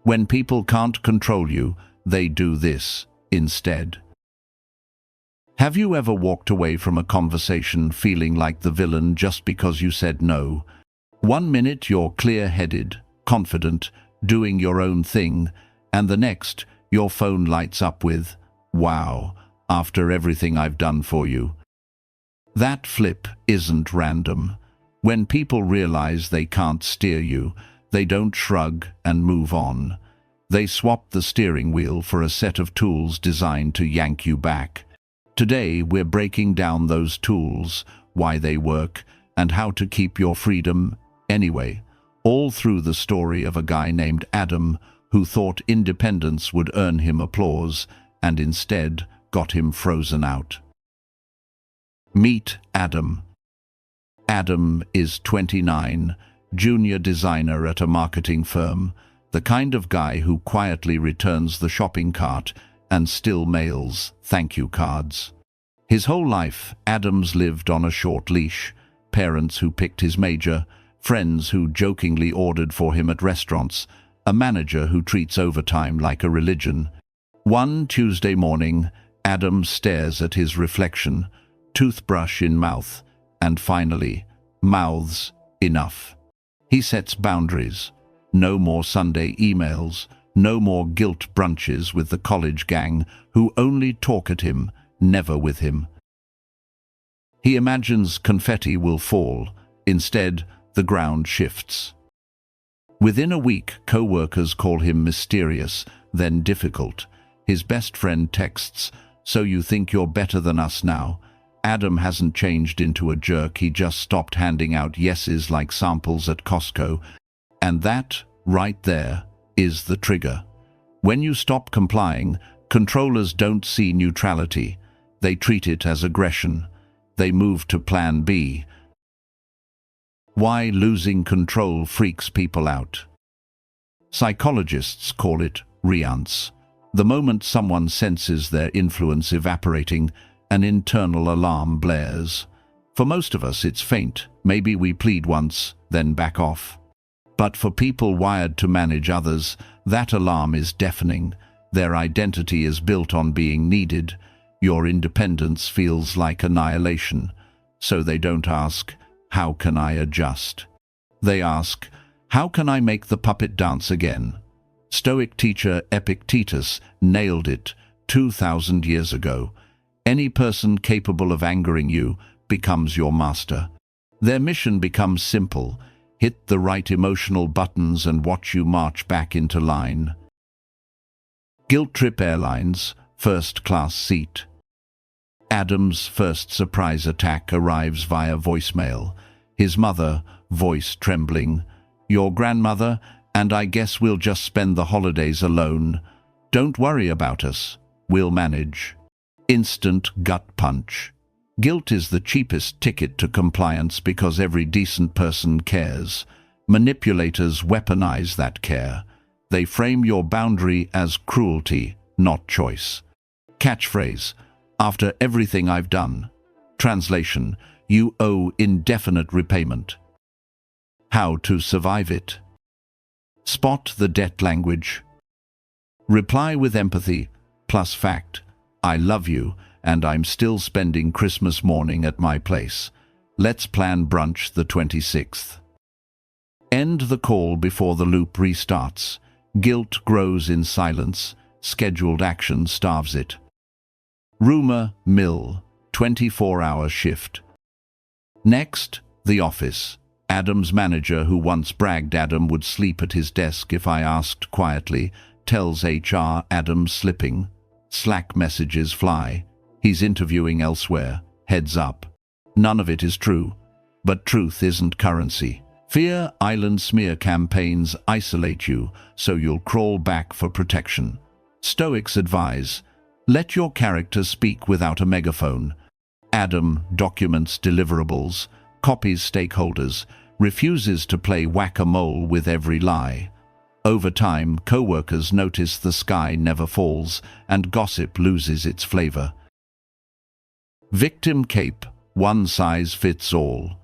When people can't control you, they do this instead. Have you ever walked away from a conversation feeling like the villain just because you said no? 1 minute you're clear-headed, confident, doing your own thing, and the next your phone lights up with, "Wow, after everything I've done for you." That flip isn't random. When people realize they can't steer you, they don't shrug and move on. They swap the steering wheel for a set of tools designed to yank you back. Today, we're breaking down those tools, why they work, and how to keep your freedom anyway, all through the story of a guy named Adam who thought independence would earn him applause and instead got him frozen out. Meet Adam. Adam is 29, junior designer at a marketing firm, the kind of guy who quietly returns the shopping cart and still mails thank you cards. His whole life, Adam's lived on a short leash. Parents who picked his major, friends who jokingly ordered for him at restaurants, a manager who treats overtime like a religion. One Tuesday morning, Adam stares at his reflection, toothbrush in mouth, and finally, mouths enough. He sets boundaries. No more Sunday emails, no more guilt brunches with the college gang who only talk at him, never with him. He imagines confetti will fall. Instead, the ground shifts. Within a week, co-workers call him mysterious, then difficult. His best friend texts, "So you think you're better than us now?" Adam hasn't changed into a jerk, he just stopped handing out yeses like samples at Costco. And that, right there, is the trigger. When you stop complying, controllers don't see neutrality. They treat it as aggression. They move to plan B. Why losing control freaks people out. Psychologists call it riance. The moment someone senses their influence evaporating, an internal alarm blares. For most of us, it's faint. Maybe we plead once, then back off. But for people wired to manage others, that alarm is deafening. Their identity is built on being needed. Your independence feels like annihilation. So they don't ask, "How can I adjust?" They ask, "How can I make the puppet dance again?" Stoic teacher Epictetus nailed it 2,000 years ago. Any person capable of angering you becomes your master. Their mission becomes simple: hit the right emotional buttons and watch you march back into line. Guilt trip airlines, first-class seat. Adam's first surprise attack arrives via voicemail. His mother, voice trembling, "Your grandmother, and I guess we'll just spend the holidays alone. Don't worry about us. We'll manage." Instant gut punch. Guilt is the cheapest ticket to compliance because every decent person cares. Manipulators weaponize that care. They frame your boundary as cruelty, not choice. Catchphrase: "After everything I've done." Translation: "You owe indefinite repayment." How to survive it. Spot the debt language. Reply with empathy, plus fact: "I love you, and I'm still spending Christmas morning at my place. Let's plan brunch the 26th. End the call before the loop restarts. Guilt grows in silence. Scheduled action starves it. Rumor mill, 24-hour shift. Next, the office. Adam's manager, who once bragged Adam would sleep at his desk if I asked quietly, tells HR Adam's slipping. Slack messages fly. He's interviewing elsewhere. Heads up. None of it is true. But truth isn't currency. Fear Island smear campaigns isolate you, so you'll crawl back for protection. Stoics advise, let your character speak without a megaphone. Adam documents deliverables, copies stakeholders, refuses to play whack-a-mole with every lie. Over time, co-workers notice the sky never falls, and gossip loses its flavor. Victim cape, one size fits all.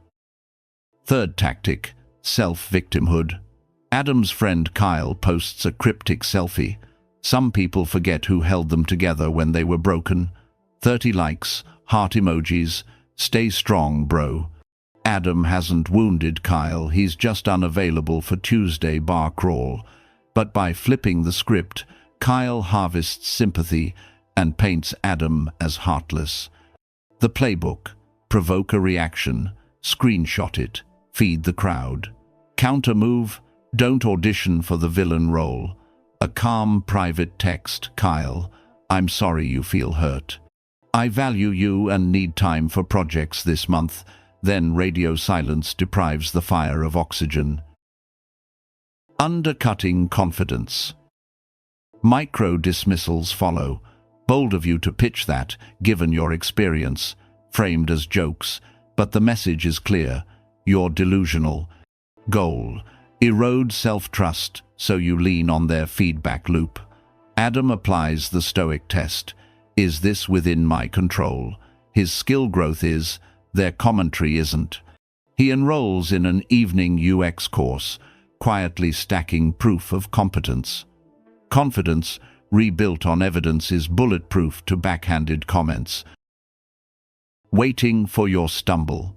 Third tactic, self-victimhood. Adam's friend Kyle posts a cryptic selfie. Some people forget who held them together when they were broken. 30 likes, heart emojis, stay strong, bro. Adam hasn't wounded Kyle, he's just unavailable for Tuesday bar crawl. But by flipping the script, Kyle harvests sympathy and paints Adam as heartless. The playbook: provoke a reaction, screenshot it, feed the crowd. Counter move: don't audition for the villain role. A calm private text: Kyle, I'm sorry you feel hurt. I value you and need time for projects this month. Then radio silence deprives the fire of oxygen. Undercutting confidence. Micro-dismissals follow. Bold of you to pitch that, given your experience, framed as jokes, but the message is clear: you're delusional. Goal: erode self-trust so you lean on their feedback loop. Adam applies the Stoic test: is this within my control? His skill growth is, their commentary isn't. He enrolls in an evening UX course, quietly stacking proof of competence. Confidence, rebuilt on evidence, is bulletproof to backhanded comments. Waiting for your stumble.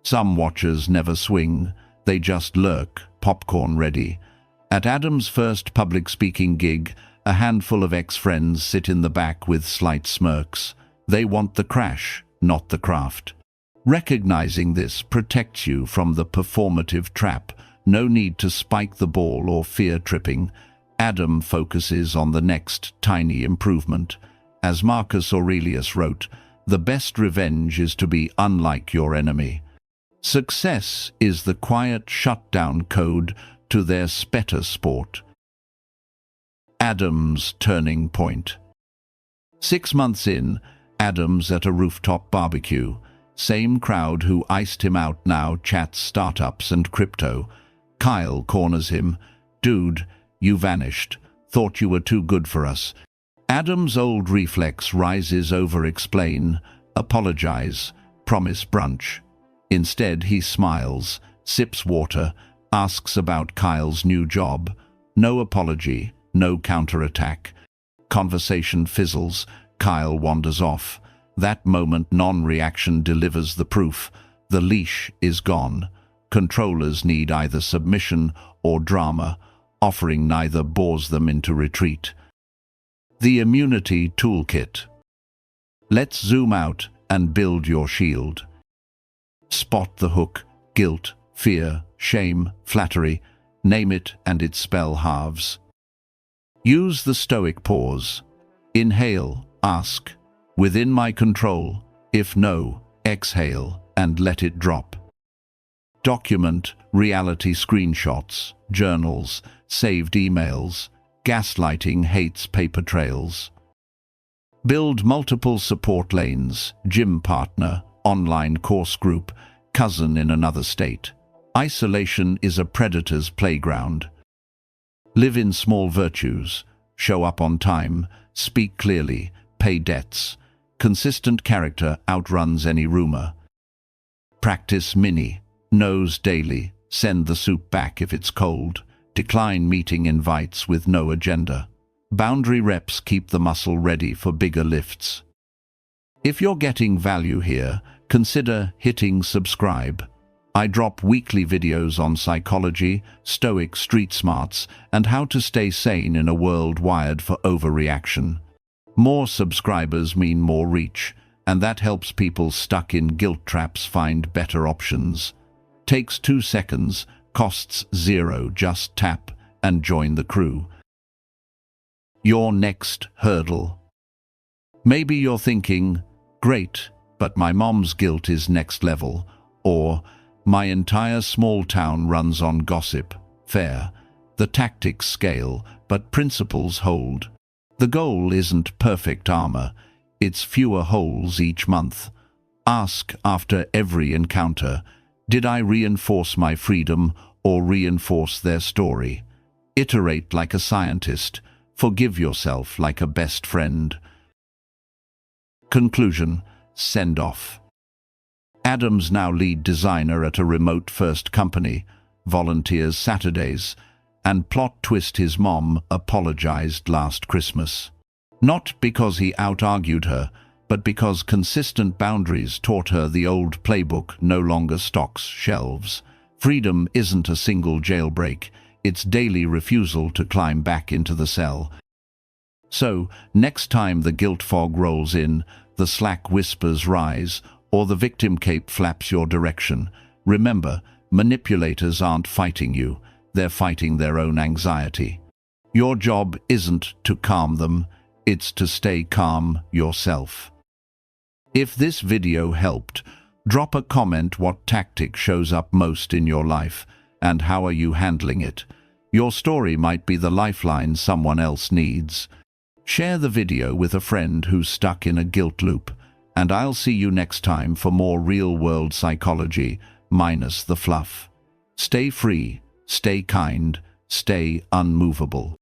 Some watchers never swing, they just lurk, popcorn ready. At Adam's first public speaking gig, a handful of ex-friends sit in the back with slight smirks. They want the crash, not the craft. Recognizing this protects you from the performative trap. No need to spike the ball or fear tripping. Adam focuses on the next tiny improvement. As Marcus Aurelius wrote, the best revenge is to be unlike your enemy. Success is the quiet shutdown code to their spetter sport. Adam's turning point. 6 months in, Adam's at a rooftop barbecue. Same crowd who iced him out now chats startups and crypto. Kyle corners him. Dude, you vanished. Thought you were too good for us. Adam's old reflex rises over explain, apologize, promise brunch. Instead, he smiles, sips water, asks about Kyle's new job. No apology, no counterattack. Conversation fizzles. Kyle wanders off. That moment, non-reaction delivers the proof. The leash is gone. Controllers need either submission or drama. Offering neither bores them into retreat. The immunity toolkit. Let's zoom out and build your shield. Spot the hook: guilt, fear, shame, flattery. Name it and its spell halves. Use the Stoic pause. Inhale, ask, within my control. If no, exhale and let it drop. Document reality: screenshots, journals, saved emails. Gaslighting hates paper trails. Build multiple support lanes: gym partner, online course group, cousin in another state. Isolation is a predator's playground. Live in small virtues: show up on time, speak clearly, pay debts. Consistent character outruns any rumor. Practice mini: nose daily, send the soup back if it's cold. Decline meeting invites with no agenda. Boundary reps keep the muscle ready for bigger lifts. If you're getting value here, consider hitting subscribe. I drop weekly videos on psychology, Stoic street smarts, and how to stay sane in a world wired for overreaction. More subscribers mean more reach, and that helps people stuck in guilt traps find better options. Takes 2 seconds, costs 0, just tap and join the crew. Your next hurdle. Maybe you're thinking, great, but my mom's guilt is next level, or my entire small town runs on gossip. Fair. The tactics scale, but principles hold. The goal isn't perfect armor, it's fewer holes each month. Ask after every encounter, did I reinforce my freedom or reinforce their story? Iterate like a scientist, forgive yourself like a best friend. Conclusion: send off. Adam's now lead designer at a remote-first company. volunteers Saturdays, and plot twist his mom apologized last Christmas. Not because he out-argued her, but because consistent boundaries taught her the old playbook no longer stocks shelves. Freedom isn't a single jailbreak, it's daily refusal to climb back into the cell. So, next time the guilt fog rolls in, the slack whispers rise, or the victim cape flaps your direction, remember, manipulators aren't fighting you, they're fighting their own anxiety. Your job isn't to calm them, it's to stay calm yourself. If this video helped, drop a comment what tactic shows up most in your life, and how are you handling it. Your story might be the lifeline someone else needs. Share the video with a friend who's stuck in a guilt loop, and I'll see you next time for more real-world psychology, minus the fluff. Stay free, stay kind, stay unmovable.